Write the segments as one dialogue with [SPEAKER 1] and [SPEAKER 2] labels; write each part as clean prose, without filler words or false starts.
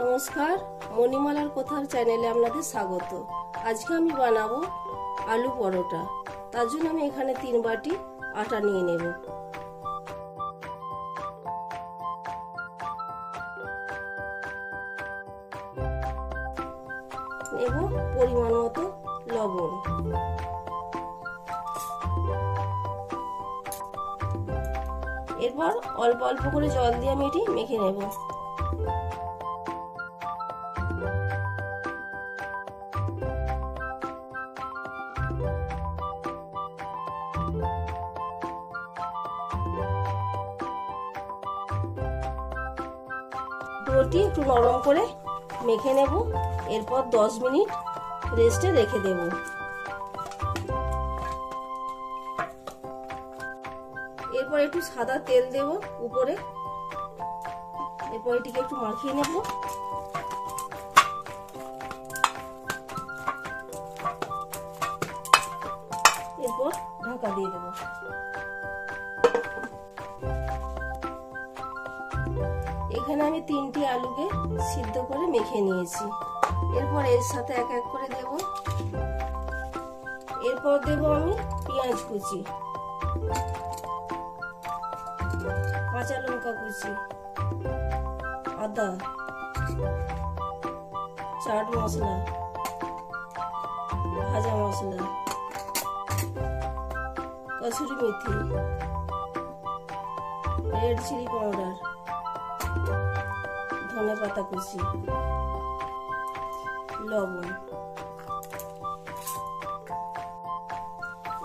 [SPEAKER 1] নমস্কার, মণিমালার কথার চ্যানেলে আপনাদের স্বাগত। আজকে আমি বানাবো আলু পরোটা। তার জন্য আমি এখানে 3 বাটি আটা নিয়ে নেব। নেব পরিমাণ মতো লবণ। এরপর অল্প অল্প করে জল দিয়ে আমি এটি মেখে নেব। ডোটি একটু নরম করে মেখে নেব। এরপর 10 মিনিট রেস্টে রেখে দেব। এরপর একটু সাদা তেল দেব উপরে। এরপর এটিকে একটু মাখিয়ে নেব। এরপর ঢাকা দিয়ে দেব। এখানে আমি 3টি আলুকে সিদ্ধ করে মেখে নিয়েছি। এরপর এর সাথে এক এক করে দেব। এরপর দেব আমি পেঁয়াজ কুচি, কাঁচা লঙ্কা কুচি, আদা, চাট মশলা, ভাজা মশলা, kasuri methi, red chilli powder, ধনে পাতা কুচি, লবণ।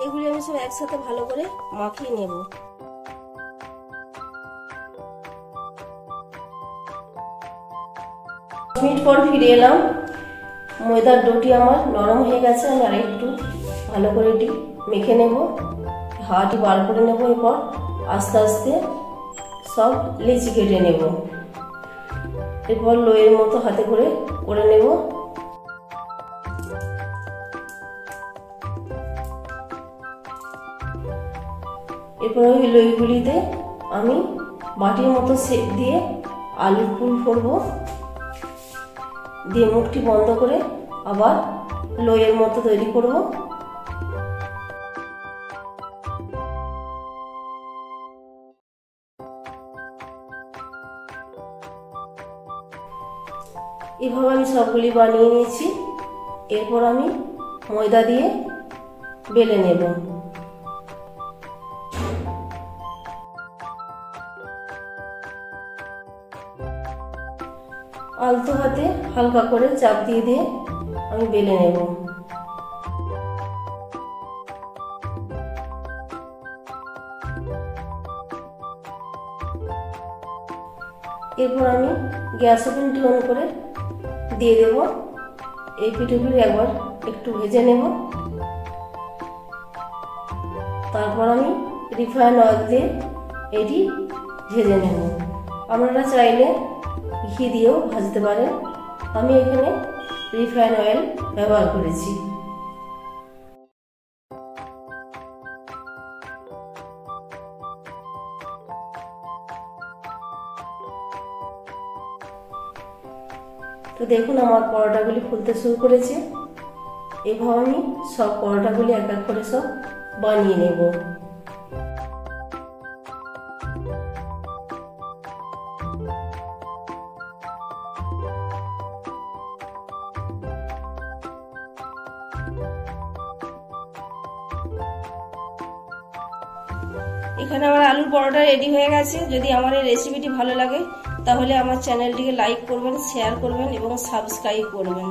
[SPEAKER 1] এগুলি আমি সব একসাথে ভালো করে মাখিয়ে নেব। মিনিট পর ফিরে এলাম। ময়দার ডোটি আমার নরম হয়ে গেছে। আমি আর একটু ভালো করে এটি মেখে নেব, হাওয়াটি বার করে নেব। এরপর আস্তে আস্তে সব লেচি কেটে নেব। এরপর লোয়ের মতো হাতে করে নেব। এরপর ওই লইগুলিতে আমি বাটির মতো শেপ দিয়ে আলুর ফুল করবো। দিয়ে মুখটি বন্ধ করে আবার লইয়ের মতো তৈরি করব। এভাবে আমি সবগুলি বানিয়ে নিয়েছি। এরপর আমি ময়দা দিয়ে বেলে নেব। আলতো হাতে হালকা করে চাপ দিয়ে দিয়ে আমি বেলে নেব। এরপর আমি গ্যাস ওভেনটি অন করে দিয়ে দেব। এই পিঠেগুলি একবার একটু ভেজে নেব। তারপর আমি রিফাইন অয়েল দিয়ে এটি ভেজে নেব। আপনারা চাইলে ঘি দিয়েও ভাজতে পারেন। আমি এখানে রিফাইন অয়েল ব্যবহার করেছি। তো দেখুন আমার পরোটাগুলি ফুলতে শুরু করেছে। এভাবে আমি সব পরোটাগুলি এক এক করে সব বানিয়ে নেব। এখানে আমার আলুর পরোটা রেডি হয়ে গেছে। যদি আমার এই রেসিপিটি ভালো লাগে তাহলে আমার চ্যানেলটিকে লাইক করবেন, শেয়ার করবেন এবং সাবস্ক্রাইব করবেন।